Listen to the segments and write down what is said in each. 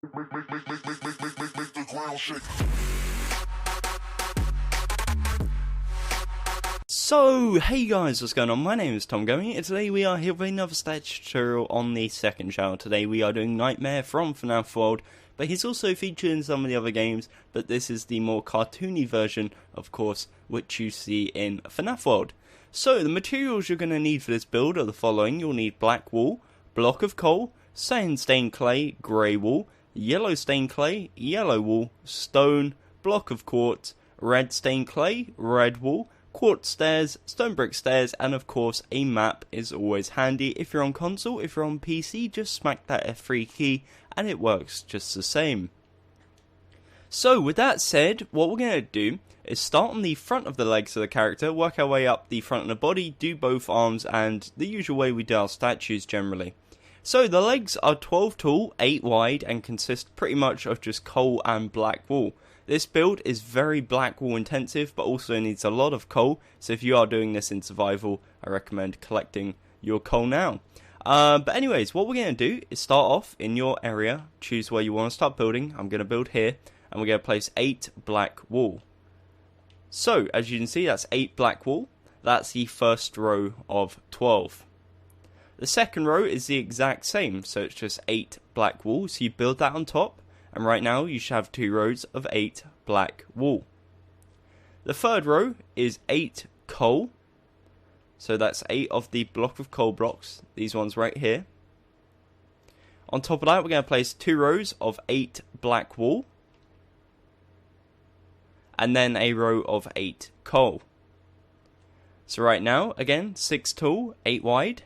Make the ground shake. So, hey guys, what's going on? My name is Gummy, and today we are here with another stage tutorial on the second channel. Today we are doing Nightmare from FNAF World, but he's also featured in some of the other games, but this is the more cartoony version, of course, which you see in FNAF World. So, the materials you're going to need for this build are the following. You'll need black wool, block of coal, cyan stained clay, grey wool, yellow stained clay, yellow wool, stone, block of quartz, red stained clay, red wool, quartz stairs, stone brick stairs, and of course a map is always handy. If you're on console, if you're on PC, just smack that F3 key and it works just the same. So with that said, what we're going to do is start on the front of the legs of the character, work our way up the front of the body, do both arms, and the usual way we do our statues generally. So the legs are 12 tall, 8 wide, and consist pretty much of just coal and black wool. This build is very black wool intensive, but also needs a lot of coal, so if you are doing this in survival, I recommend collecting your coal now. But anyways, what we're going to do is start off in your area, choose where you want to start building. I'm going to build here, and we're going to place 8 black wool. So, as you can see, that's 8 black wool. That's the first row of 12. The second row is the exact same, so it's just 8 black wool, so you build that on top. And right now you should have 2 rows of 8 black wool. The third row is 8 coal. So that's 8 of the block of coal blocks. These ones right here. On top of that we're going to place 2 rows of 8 black wool. And then a row of 8 coal. So right now, again, 6 tall, 8 wide.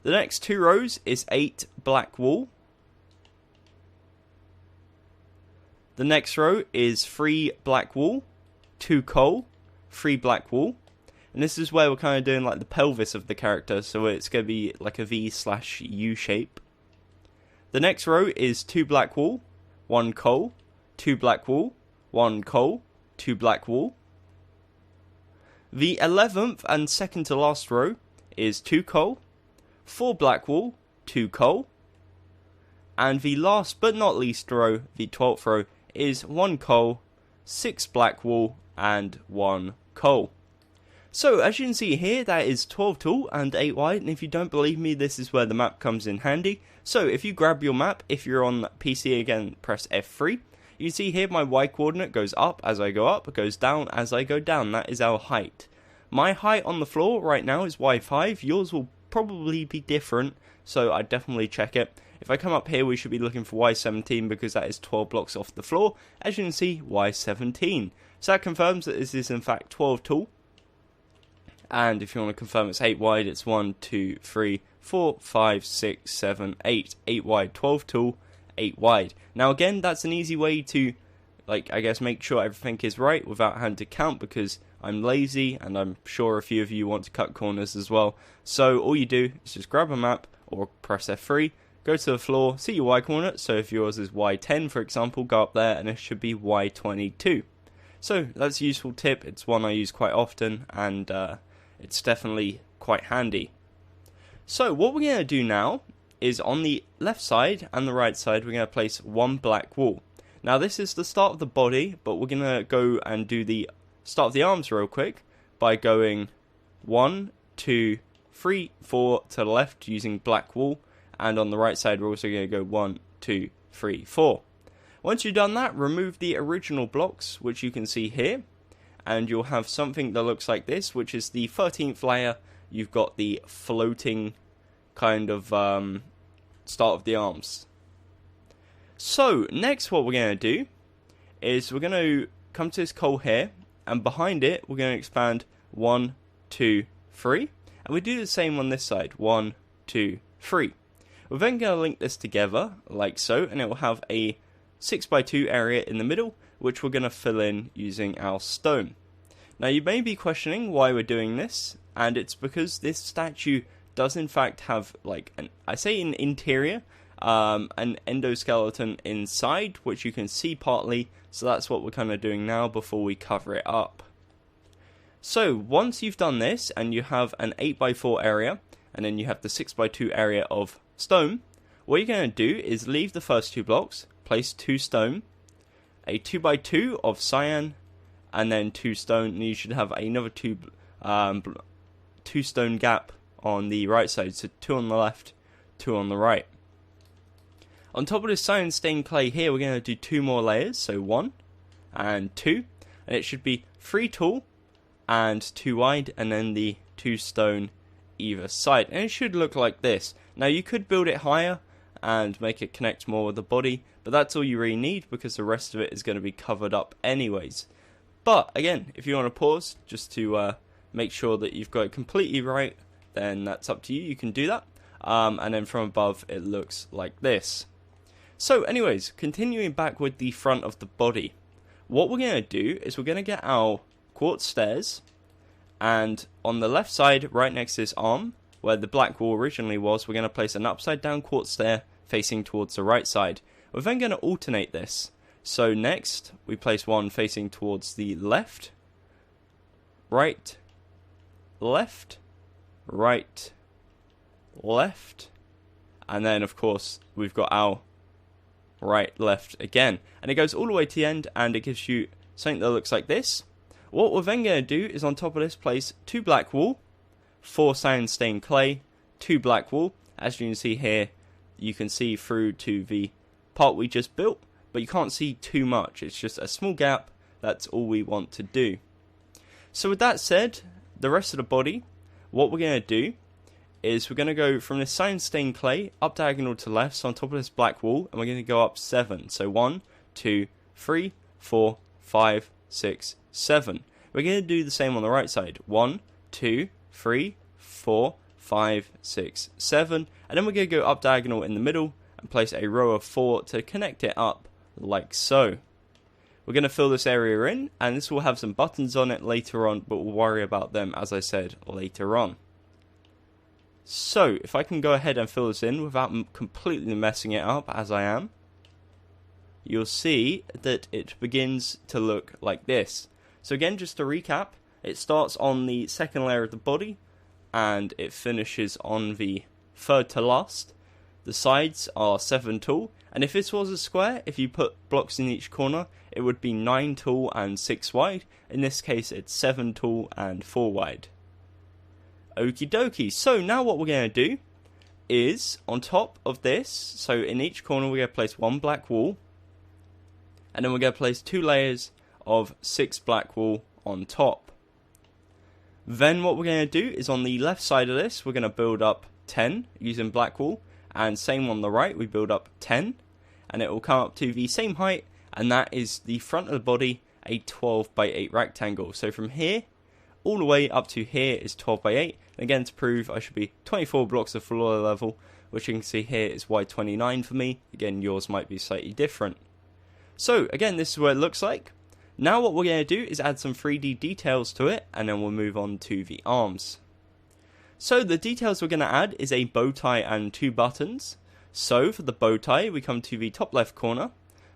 The next 2 rows is 8 black wool. The next row is 3 black wool, 2 coal, 3 black wool. And this is where we're kind of doing like the pelvis of the character, so it's going to be like a V/U shape. The next row is 2 black wool, 1 coal, 2 black wool, 1 coal, 2 black wool. The 11th and second to last row is 2 coal, 4 black wool, 2 coal. And the last but not least row, the 12th row, is 1 coal, 6 black wool, and 1 coal. So as you can see here, that is 12 tall and 8 wide, and if you don't believe me, this is where the map comes in handy. So if you grab your map, if you're on PC again, press F3. You see here my Y coordinate goes up as I go up, it goes down as I go down. That is our height. My height on the floor right now is Y5, yours will probably be different, so I'd definitely check it. If I come up here, we should be looking for Y17 because that is 12 blocks off the floor. As you can see, Y17. So that confirms that this is in fact 12 tall. And if you want to confirm it's 8 wide, it's 1, 2, 3, 4, 5, 6, 7, 8. 8 wide, 12 tall, 8 wide. Now again, that's an easy way to, like, I guess make sure everything is right without having to count because I'm lazy and I'm sure a few of you want to cut corners as well. So all you do is just grab a map or press F3. Go to the floor, see your Y coordinate, so if yours is Y10 for example, go up there and it should be Y22. So that's a useful tip, it's one I use quite often and it's definitely quite handy. So what we're going to do now is on the left side and the right side we're going to place 1 black wool. Now this is the start of the body, but we're going to go and do the start of the arms real quick by going 1, 2, 3, 4 to the left using black wool. And on the right side, we're also going to go 1, 2, 3, 4. Once you've done that, remove the original blocks, which you can see here. And you'll have something that looks like this, which is the 13th layer. You've got the floating kind of start of the arms. So, next what we're going to do is we're going to come to this coal here. And behind it, we're going to expand 1, 2, 3. And we do the same on this side. 1, 2, 3. We're then going to link this together, like so, and it will have a 6x2 area in the middle, which we're going to fill in using our stone. Now you may be questioning why we're doing this, and it's because this statue does in fact have, like, an interior, an endoskeleton inside, which you can see partly, so that's what we're kind of doing now before we cover it up. So once you've done this, and you have an 8x4 area, and then you have the 6x2 area of stone, what you're going to do is leave the first 2 blocks, place 2 stone, a 2x2 of cyan, and then 2 stone, and you should have another 2 stone gap on the right side, so 2 on the left, 2 on the right. On top of this cyan stained clay here, we're going to do 2 more layers, so 1 and 2, and it should be 3 tall and 2 wide, and then the 2 stone either side, and it should look like this. Now you could build it higher and make it connect more with the body, but that's all you really need because the rest of it is going to be covered up anyways. But again, if you want to pause just to make sure that you've got it completely right, then that's up to you. You can do that, and then from above it looks like this. So anyways, continuing back with the front of the body, what we're going to do is we're going to get our quartz stairs, and on the left side right next to this arm where the black wall originally was, we're going to place an upside down quartz stair facing towards the right side. We're then going to alternate this. So next we place one facing towards the left, right, left, right, left, and then of course we've got our right, left again, and it goes all the way to the end, and it gives you something that looks like this. What we're then going to do is on top of this place 2 black wool, 4 cyan stained clay, 2 black wool. As you can see here, you can see through to the part we just built, but you can't see too much. It's just a small gap. That's all we want to do. So with that said, the rest of the body, what we're going to do is we're going to go from this cyan stained clay up diagonal to left, so on top of this black wall, and we're going to go up 7. So 1, 2, 3, 4, 5, 6, 7. We're going to do the same on the right side. 1, 2, 3, 4, 5, 6, 7. And then we're going to go up diagonal in the middle and place a row of 4 to connect it up like so. We're going to fill this area in, and this will have some buttons on it later on, but we'll worry about them, as I said, later on. So, if I can go ahead and fill this in without completely messing it up, as I am, you'll see that it begins to look like this. So again, just to recap, it starts on the second layer of the body, and it finishes on the third to last. The sides are 7 tall, and if this was a square, if you put blocks in each corner, it would be 9 tall and 6 wide. In this case, it's 7 tall and 4 wide. Okie dokie, so now what we're going to do is, on top of this, so in each corner we're going to place 1 black wool, and then we're going to place 2 layers of 6 black wool on top. Then what we're going to do is on the left side of this, we're going to build up 10 using black wool, and same on the right, we build up 10, and it will come up to the same height, and that is the front of the body, a 12 by 8 rectangle. So from here all the way up to here is 12 by 8. And again, to prove, I should be 24 blocks of floor level, which you can see here is wide 29 for me. Again, yours might be slightly different. So again, this is what it looks like. Now what we're going to do is add some 3D details to it, and then we'll move on to the arms. So the details we're going to add is a bow tie and 2 buttons. So for the bow tie, we come to the top left corner,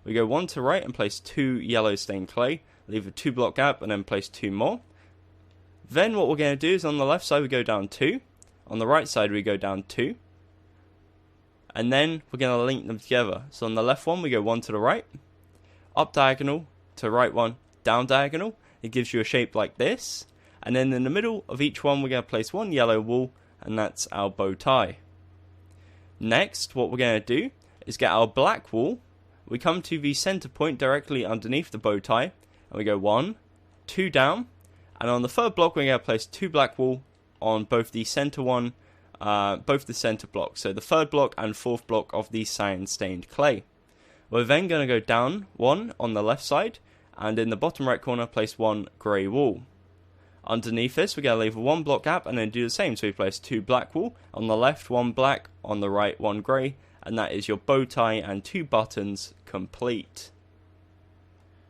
we go 1 to right and place 2 yellow stained clay, leave a 2 block gap, and then place 2 more. Then what we're going to do is on the left side we go down 2, on the right side we go down 2, and then we're going to link them together. So on the left one we go 1 to the right, up diagonal to right one, down diagonal. It gives you a shape like this, and then in the middle of each one we're going to place 1 yellow wool, and that's our bow tie. Next, what we're going to do is get our black wool. We come to the center point directly underneath the bow tie, and we go 1, 2 down, and on the third block we're going to place 2 black wool on both the center one, both the center blocks, so the third block and fourth block of the cyan stained clay. We're then going to go down 1 on the left side, and in the bottom right corner place 1 grey wool. Underneath this we're going to leave a 1 block gap and then do the same, so we place 2 black wool, on the left 1 black, on the right 1 grey, and that is your bow tie and 2 buttons complete.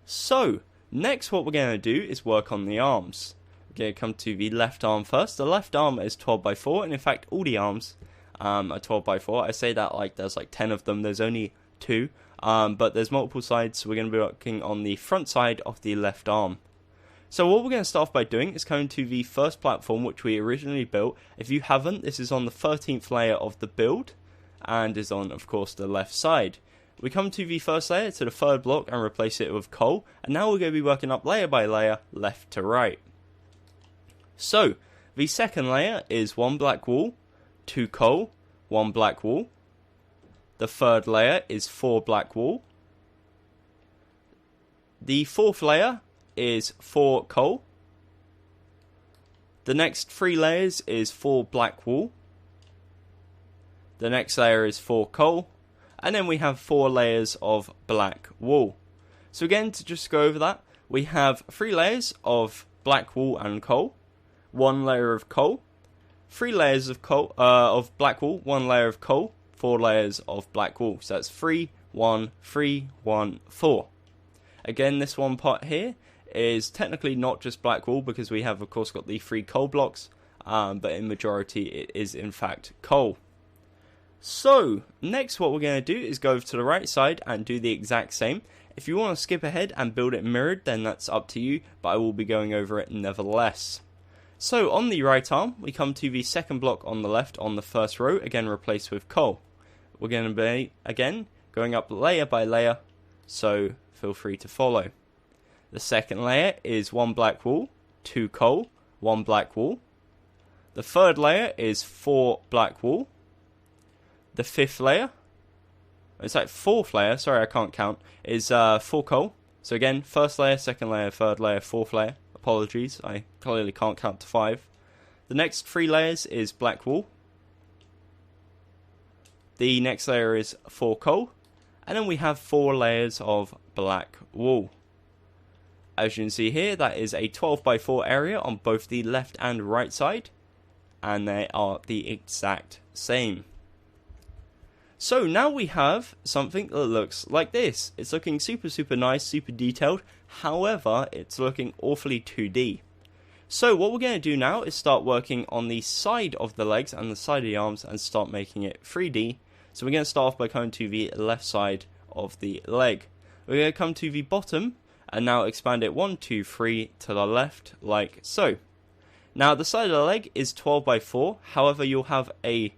So, next what we're going to do is work on the arms. We're going to come to the left arm first. The left arm is 12 by 4, and in fact all the arms are 12 by 4. I say that like there's like 10 of them, there's only 2, but there's multiple sides, so we're going to be working on the front side of the left arm. So what we're going to start off by doing is coming to the first platform which we originally built. If you haven't, this is on the 13th layer of the build. and is on, of course, the left side. We come to the first layer, to the third block, and replace it with coal, and now we're going to be working up layer by layer, left to right. So, the second layer is 1 black wool, 2 coal, 1 black wool. The third layer is 4 black wool. The fourth layer is 4 coal. The next 3 layers is 4 black wool. The next layer is 4 coal. And then we have 4 layers of black wool. So again, to just go over that, we have 3 layers of black wool and coal, 1 layer of coal, 3 layers of coal of black wool, 1 layer of coal, 4 layers of black wool. So that's 3, 1, 3, 1, 4. Again, this one part here is technically not just black wool because we have, of course, got the 3 coal blocks, but in majority it is in fact coal. So, next what we're going to do is go over to the right side and do the exact same. If you want to skip ahead and build it mirrored, then that's up to you, but I will be going over it nevertheless. So, on the right arm, we come to the second block on the left on the first row, again replaced with coal. We're going to be, again, going up layer by layer, so feel free to follow. The second layer is 1 black wool, 2 coal, 1 black wool. The third layer is 4 black wool. The fifth layer, it's like fourth layer, sorry I can't count, is 4 coal. So again, first layer, second layer, third layer, fourth layer. Apologies, I clearly can't count to 5. The next 3 layers is black wool. The next layer is 4 coal. And then we have 4 layers of black wool. As you can see here, that is a 12 by 4 area on both the left and right side. And they are the exact same. So now we have something that looks like this. It's looking super nice, super detailed. However, it's looking awfully 2D. So what we're going to do now is start working on the side of the legs and the side of the arms and start making it 3D. So we're going to start off by coming to the left side of the leg. We're going to come to the bottom and now expand it 1, 2, 3 to the left like so. Now the side of the leg is 12 by 4. However, you'll have a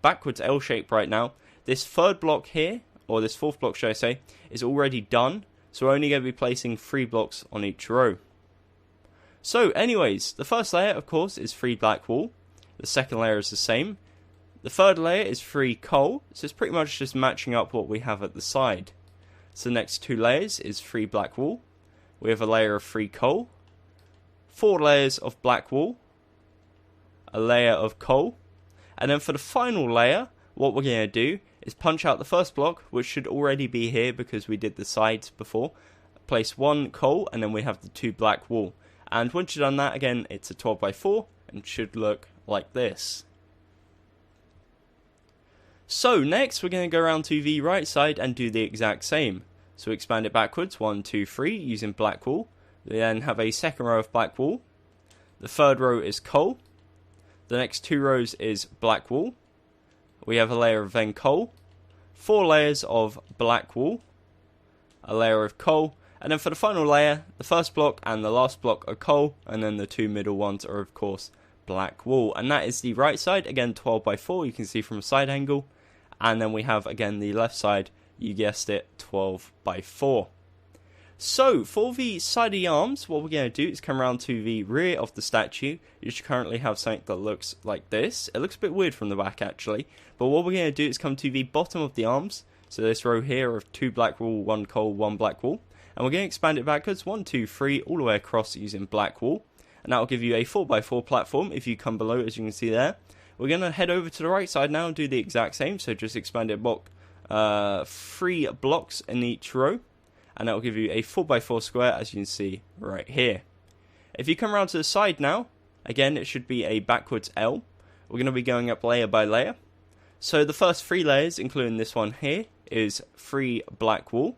backwards L shape right now. This third block here, or this fourth block should I say, is already done, so we're only going to be placing 3 blocks on each row. So anyways, the first layer of course is 3 black wool, the second layer is the same, the third layer is 3 coal, so it's pretty much just matching up what we have at the side. So the next 2 layers is 3 black wool, we have a layer of 3 coal, 4 layers of black wool, a layer of coal, and then for the final layer, what we're going to do is punch out the first block, which should already be here because we did the sides before. Place 1 coal, and then we have the 2 black wool. And once you've done that, again, it's a 12 by 4, and should look like this. So next, we're going to go around to the right side and do the exact same. So expand it backwards, 1, 2, 3, using black wool. We then have a second row of black wool. The third row is coal. The next 2 rows is black wool. We have a layer of then coal, 4 layers of black wool, a layer of coal, and then for the final layer, the first block and the last block are coal, and then the 2 middle ones are of course black wool. And that is the right side, again 12 by 4, you can see from a side angle, and then we have again the left side, you guessed it, 12 by 4. So, for the side of the arms, what we're going to do is come around to the rear of the statue. You should currently have something that looks like this. It looks a bit weird from the back, actually. But what we're going to do is come to the bottom of the arms. So this row here of 2 black wool, 1 coal, 1 black wool. And we're going to expand it backwards, 1, 2, 3, all the way across using black wool. And that will give you a 4 by 4 platform if you come below, as you can see there. We're going to head over to the right side now and do the exact same. So just expand it block, 3 blocks in each row. And that will give you a 4 by 4 square, as you can see right here. If you come around to the side now, again it should be a backwards L. We're going to be going up layer by layer. So the first 3 layers, including this one here, is 3 black wool.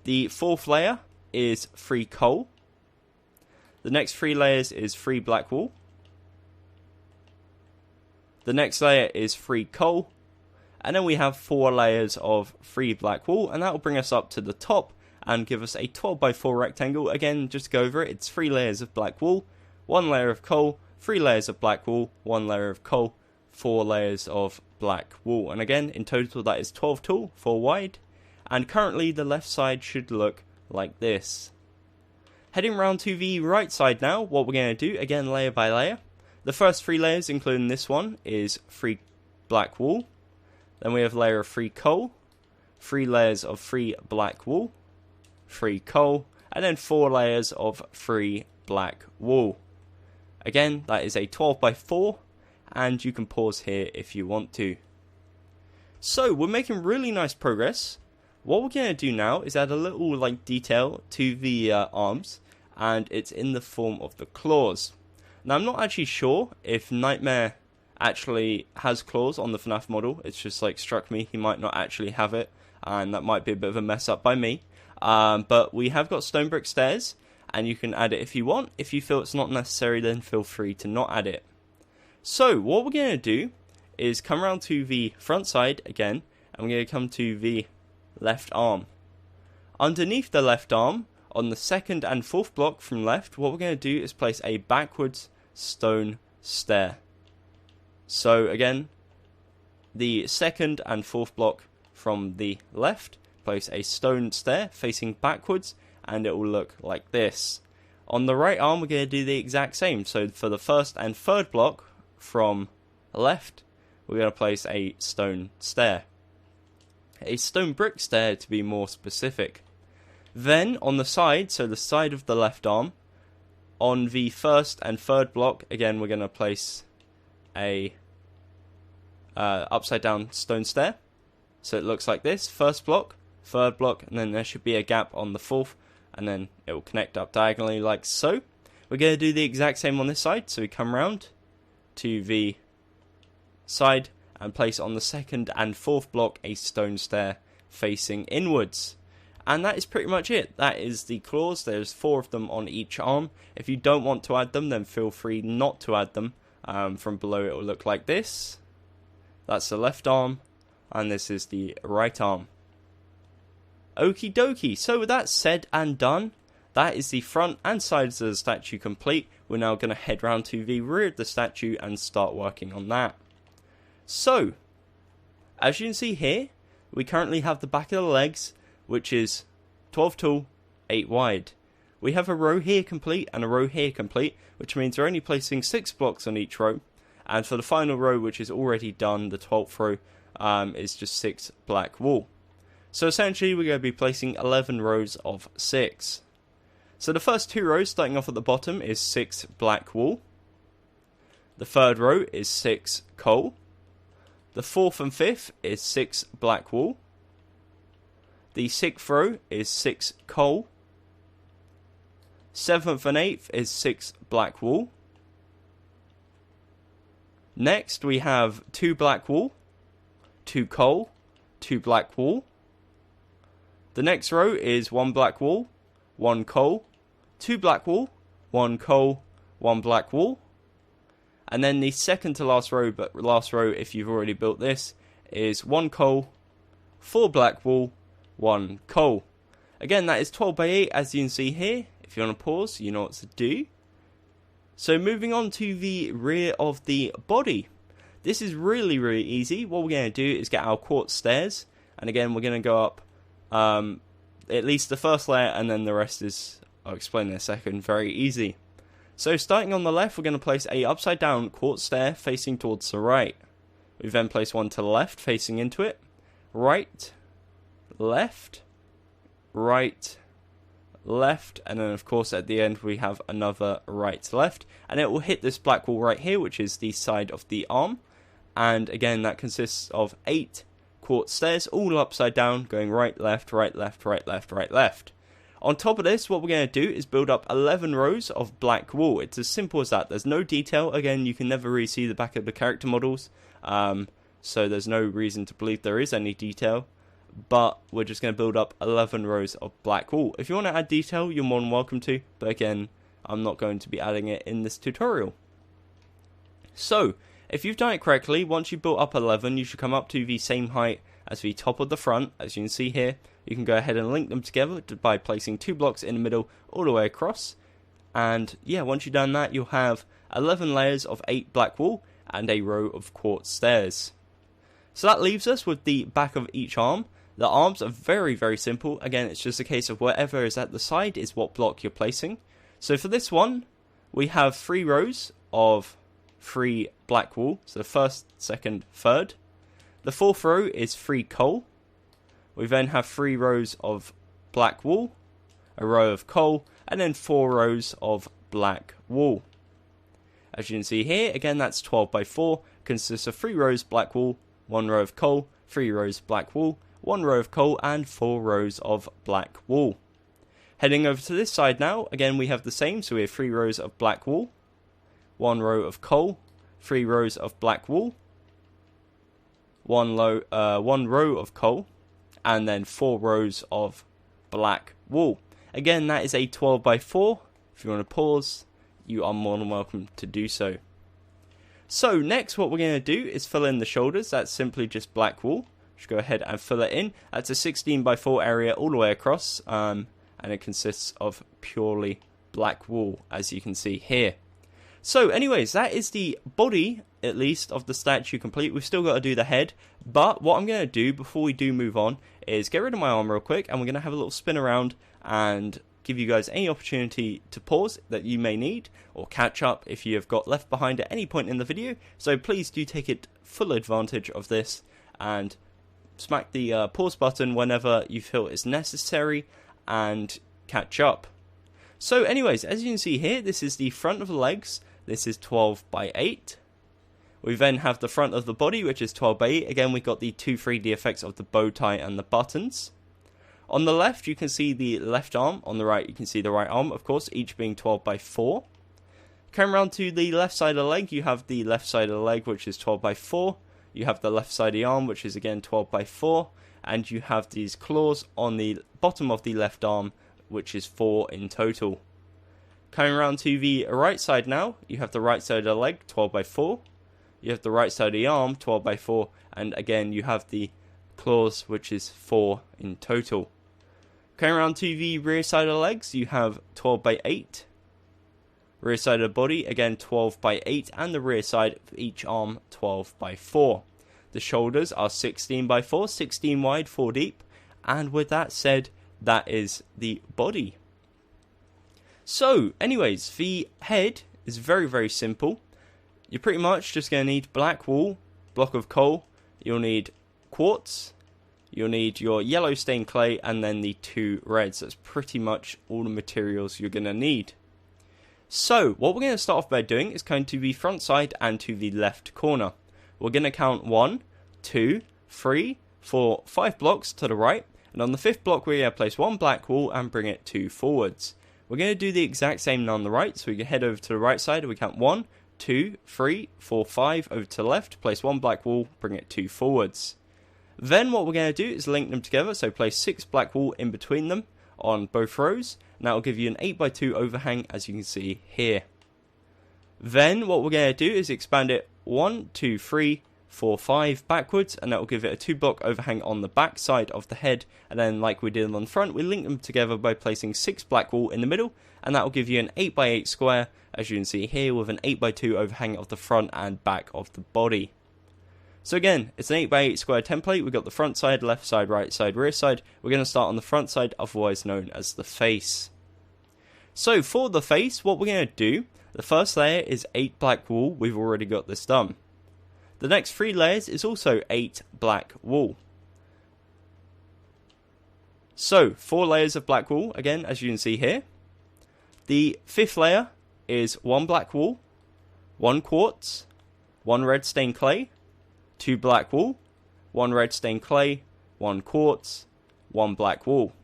The fourth layer is 3 coal. The next 3 layers is 3 black wool. The next layer is 3 coal. And then we have 4 layers of 3 black wool, and that will bring us up to the top and give us a 12 by 4 rectangle. Again, just to go over it, it's 3 layers of black wool, 1 layer of coal, 3 layers of black wool, 1 layer of coal, 4 layers of black wool. And again, in total that is 12 tall, 4 wide. And currently the left side should look like this. Heading round to the right side now, what we're going to do, again layer by layer. The first 3 layers, including this one, is 3 black wool. Then we have a layer of 3 coal, 3 layers of 3 black wool, 3 coal, and then 4 layers of 3 black wool. Again, that is a 12 by 4, and you can pause here if you want to. So, we're making really nice progress. What we're going to do now is add a little detail to the arms, and it's in the form of the claws. Now, I'm not actually sure if Nightmare actually has claws on the FNAF model. It's just struck me he might not actually have it, and that might be a bit of a mess up by me. But we have got stone brick stairs, and you can add it if you want. If you feel it's not necessary, then feel free to not add it. So what we're going to do is come around to the front side again, and we're going to come to the left arm. Underneath the left arm, on the 2nd and 4th block from left, what we're going to do is place a backwards stone stair. So again, the 2nd and 4th block from the left, place a stone stair facing backwards, and it will look like this. On the right arm, we're going to do the exact same. So for the 1st and 3rd block from left, we're going to place a stone stair. A stone brick stair to be more specific. Then on the side, so the side of the left arm, on the 1st and 3rd block, again we're going to place a upside down stone stair. So it looks like this: 1st block, 3rd block, and then there should be a gap on the 4th, and then it will connect up diagonally like so. We're going to do the exact same on this side, so we come round to the side and place on the 2nd and 4th block a stone stair facing inwards. And that is pretty much it. That is the claws. There's 4 of them on each arm. If you don't want to add them, then feel free not to add them. From below it will look like this. That's the left arm, and this is the right arm. Okie dokie. So with that said and done, that is the front and sides of the statue complete. We're now going to head round to the rear of the statue and start working on that. So, as you can see here, we currently have the back of the legs, which is 12 tall, 8 wide. We have a row here complete and a row here complete, which means we're only placing 6 blocks on each row. And for the final row, which is already done, the 12th row, is just 6 black wool. So essentially, we're going to be placing 11 rows of 6. So the first 2 rows, starting off at the bottom, is 6 black wool. The 3rd row is 6 coal. The 4th and 5th is 6 black wool. The 6th row is 6 coal. 7th and 8th is 6 black wool. Next we have 2 black wool, 2 coal, 2 black wool. The next row is 1 black wool, 1 coal, 2 black wool, 1 coal, 1 black wool. And then the second to last row, but last row if you've already built this, is 1 coal, 4 black wool, 1 coal. Again, that is 12 by 8 as you can see here. If you want to pause, you know what to do. So moving on to the rear of the body. This is really easy. What we're going to do is get our quartz stairs. And again, we're going to go up at least the first layer, and then the rest is, I'll explain in a second, very easy. So starting on the left, we're going to place a upside down quartz stair facing towards the right. We then place one to the left facing into it. Right, left, right, left, and then of course at the end we have another right, left, and it will hit this black wall right here, which is the side of the arm. And again, that consists of 8 quartz stairs, all upside down, going right, left, right, left, right, left, right, left. On top of this, what we're going to do is build up 11 rows of black wool. It's as simple as that. There's no detail. Again, you can never really see the back of the character models, so there's no reason to believe there is any detail. But we're just going to build up 11 rows of black wool. If you want to add detail, you're more than welcome to, but again, I'm not going to be adding it in this tutorial. So, if you've done it correctly, once you've built up 11, you should come up to the same height as the top of the front, as you can see here. You can go ahead and link them together by placing 2 blocks in the middle all the way across. And yeah, once you've done that, you'll have 11 layers of 8 black wool and a row of quartz stairs. So that leaves us with the back of each arm. The arms are very simple. Again, it's just a case of whatever is at the side is what block you're placing. So for this one, we have 3 rows of 3 black wool. So the first, second, third. The fourth row is 3 coal. We then have 3 rows of black wool, a row of coal, and then 4 rows of black wool. As you can see here, again that's 12 by 4, consists of 3 rows black wool, 1 row of coal, 3 rows black wool, 1 row of coal, and 4 rows of black wool. Heading over to this side now, again we have the same, so we have 3 rows of black wool, 1 row of coal, 3 rows of black wool, 1 row of coal, and then 4 rows of black wool. Again, that is a 12 by 4. If you want to pause, you are more than welcome to do so. So next what we're going to do is fill in the shoulders. That's simply just black wool. Just go ahead and fill it in. That's a 16 by 4 area all the way across, and it consists of purely black wool, as you can see here. So anyways, that is the body, at least, of the statue complete. We've still got to do the head, but what I'm going to do before we do move on is get rid of my arm real quick, and we're going to have a little spin around and give you guys any opportunity to pause that you may need, or catch up if you have got left behind at any point in the video. So please do take it full advantage of this, and smack the pause button whenever you feel it's necessary, and catch up. So anyways, as you can see here, this is the front of the legs. This is 12 by 8. We then have the front of the body, which is 12 by 8. Again, we've got the 2 3D effects of the bow tie and the buttons. On the left, you can see the left arm. On the right, you can see the right arm, of course, each being 12 by 4. Coming around to the left side of the leg, you have the left side of the leg, which is 12 by 4. You have the left side of the arm, which is again 12 by 4. And you have these claws on the bottom of the left arm, which is 4 in total. Coming around to the right side now, you have the right side of the leg, 12 by 4. You have the right side of the arm, 12 by 4. And again, you have the claws, which is 4 in total. Coming around to the rear side of the legs, you have 12 by 8. Rear side of the body, again 12 by 8. And the rear side of each arm, 12 by 4. The shoulders are 16 by 4, 16 wide, 4 deep. And with that said, that is the body. So, anyways, the head is very simple. You're pretty much just going to need black wool, block of coal, you'll need quartz, you'll need your yellow stained clay, and then the 2 reds. That's pretty much all the materials you're going to need. So, what we're going to start off by doing is going to the front side and to the left corner. We're going to count 1, 2, 3, 4, 5 blocks to the right, and on the 5th block we're going to place 1 black wool and bring it 2 forwards. We're going to do the exact same on the right, so we can head over to the right side, and we count 1, 2, 3, 4, 5 over to the left, place 1 black wool, bring it 2 forwards. Then what we're going to do is link them together, so place 6 black wool in between them on both rows, and that will give you an 8 by 2 overhang, as you can see here. Then what we're going to do is expand it 1, 2, 3, 4, 5 backwards, and that will give it a 2 block overhang on the back side of the head. And then like we did on the front, we link them together by placing 6 black wool in the middle, and that will give you an 8 by 8 square, as you can see here, with an 8 by 2 overhang of the front and back of the body. So again, it's an 8 by 8 square template. We've got the front side, left side, right side, rear side. We're going to start on the front side, otherwise known as the face. So for the face, what we're going to do, the first layer is 8 black wool. We've already got this done. The next 3 layers is also 8 black wool. So 4 layers of black wool, again, as you can see here. The 5th layer is 1 black wool, 1 quartz, 1 red stained clay, 2 black wool, 1 red stained clay, 1 quartz, 1 black wool.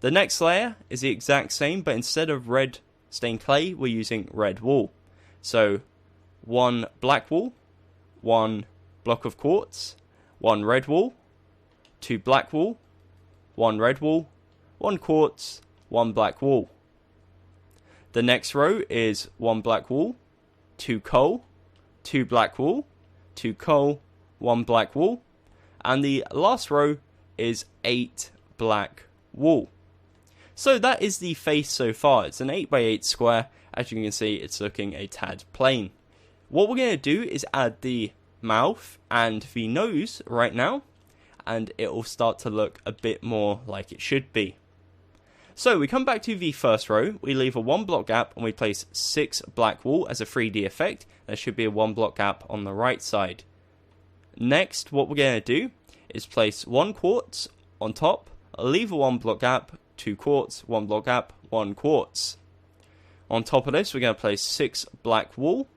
The next layer is the exact same, but instead of red stained clay, we're using red wool. So 1 black wool, 1 block of quartz, 1 red wool, 2 black wool, 1 red wool, 1 quartz, 1 black wool. The next row is 1 black wool, 2 coal, 2 black wool, 2 coal, 1 black wool, and the last row is 8 black wool. So that is the face so far. It's an 8 by 8 square. As you can see, it's looking a tad plain. What we're going to do is add the mouth and the nose right now, and it will start to look a bit more like it should be. So we come back to the first row, we leave a 1 block gap and we place 6 black wool as a 3D effect. There should be a 1 block gap on the right side. Next, what we're going to do is place 1 quartz on top, leave a 1 block gap, 2 quartz, 1 block gap, 1 quartz. On top of this, we're going to place 6 black wool.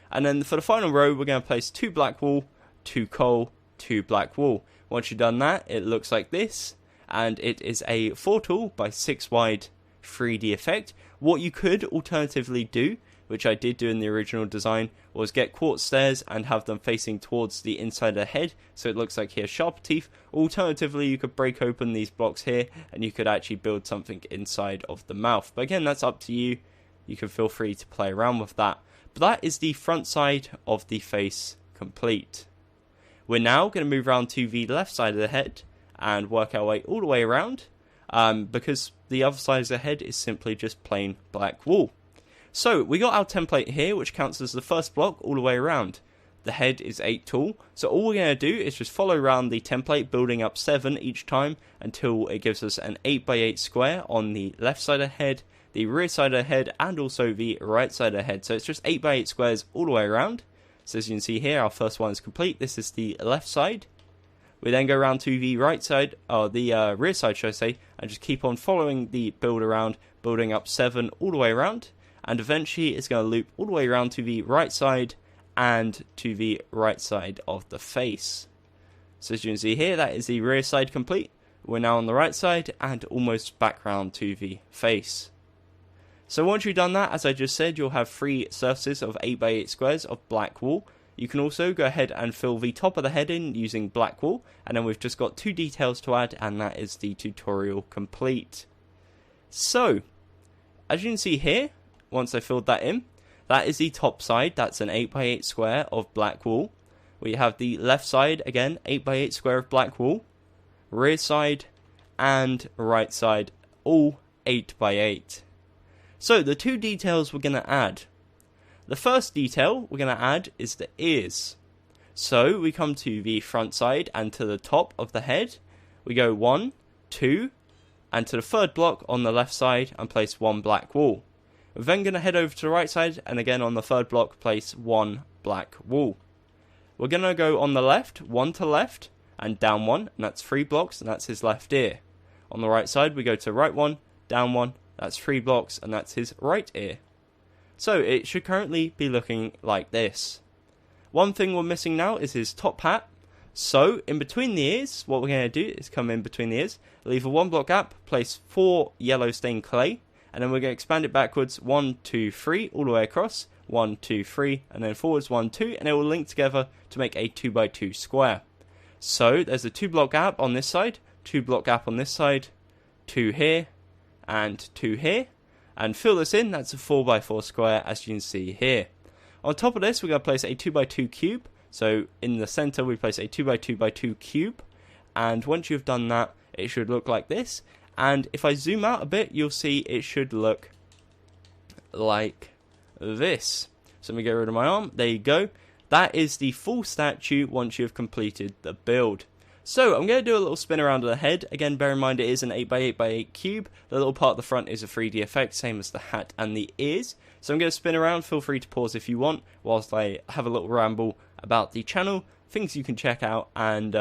And then for the final row, we're going to place 2 black wool, 2 coal, 2 black wool. Once you've done that, it looks like this. And it is a 4 tall by 6 wide 3D effect. What you could alternatively do, which I did do in the original design, was get quartz stairs and have them facing towards the inside of the head, so it looks like he has sharper teeth. Alternatively, you could break open these blocks here, and you could actually build something inside of the mouth. But again, that's up to you. You can feel free to play around with that. But that is the front side of the face complete. We're now going to move around to the left side of the head, and work our way all the way around, because the other side of the head is simply just plain black wool. So we got our template here, which counts as the first block all the way around. The head is 8 tall, so all we're going to do is just follow around the template, building up 7 each time until it gives us an 8x8 square on the left side of the head, the rear side of the head, and also the right side of the head. So it's just 8x8 squares all the way around. So as you can see here, our first one is complete. This is the left side. We then go around to the right side, or the rear side should I say, and just keep on following the build around, building up 7 all the way around. And eventually it's going to loop all the way around to the right side and to the right side of the face. So as you can see here, that is the rear side complete. We're now on the right side and almost back round to the face. So once you've done that, as I just said, you'll have 3 surfaces of 8x8 squares of black wool. You can also go ahead and fill the top of the head in using black wool. And then we've just got 2 details to add, and that is the tutorial complete. So, as you can see here, once I filled that in, that is the top side. That's an 8x8 square of black wool. We have the left side, again, 8x8 square of black wool. Rear side and right side, all 8x8. So, the 2 details we're going to add. The first detail we're going to add is the ears. So, we come to the front side and to the top of the head. We go 1, 2, and to the third block on the left side and place 1 black wool. We're then going to head over to the right side and again on the third block place 1 black wool. We're going to go on the left, 1 to left, and down 1, and that's 3 blocks, and that's his left ear. On the right side we go to right 1, down 1, that's 3 blocks, and that's his right ear. So it should currently be looking like this. One thing we're missing now is his top hat. So in between the ears, what we're going to do is come in between the ears, leave a 1 block gap, place 4 yellow stained clay, and then we're going to expand it backwards 1, 2, 3 all the way across, 1, 2, 3, and then forwards 1, 2, and it will link together to make a 2x2 square. So there's a 2 block gap on this side, 2 block gap on this side, 2 here, and 2 here. And fill this in, that's a 4x4 square as you can see here. On top of this, we're going to place a 2x2 cube. So in the center, we place a 2x2x2 cube. And once you've done that, it should look like this. And if I zoom out a bit, you'll see it should look like this. So let me get rid of my arm. There you go. That is the full statue once you've completed the build. So I'm going to do a little spin around of the head. Again, bear in mind it is an 8x8x8 cube. The little part at the front is a 3D effect, same as the hat and the ears. So I'm going to spin around. Feel free to pause if you want, whilst I have a little ramble about the channel, things you can check out, and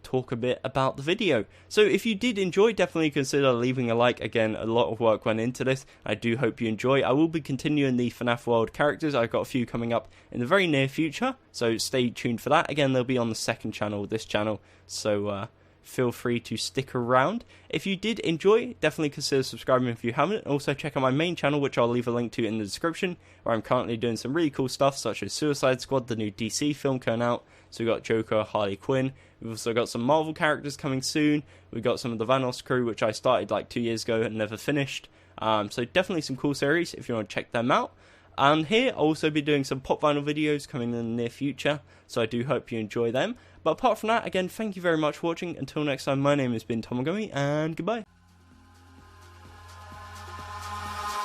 talk a bit about the video. So if you did enjoy, definitely consider leaving a like. Again, a lot of work went into this. I do hope you enjoy. I will be continuing the FNAF World characters. I've got a few coming up in the very near future, so stay tuned for that. Again, they'll be on the second channel, this channel, so feel free to stick around. If you did enjoy, definitely consider subscribing if you haven't. Also check out my main channel, which I'll leave a link to in the description, where I'm currently doing some really cool stuff, such as Suicide Squad, the new DC film coming out. So we've got Joker, Harley Quinn. We've also got some Marvel characters coming soon. We've got some of the Vanos crew, which I started like 2 years ago and never finished. So definitely some cool series if you want to check them out. And here I'll also be doing some pop vinyl videos coming in the near future, so I do hope you enjoy them. But apart from that, again, thank you very much for watching. Until next time, my name has been Gummy, and goodbye.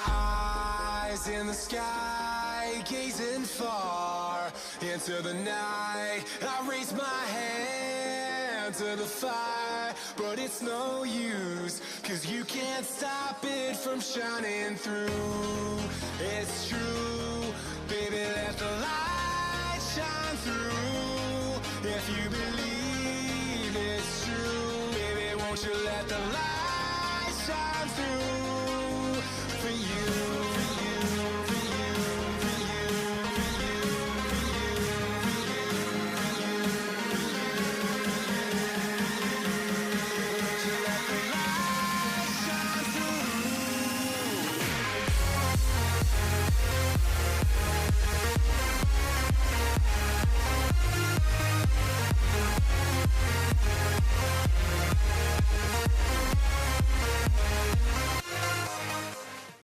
Eyes in the sky, gazing far. far into the night. I raise my hand to the fire, but it's no use, 'cause you can't stop it from shining through. It's true, baby, let the light shine through. If you believe it's true, baby, won't you let the light shine through?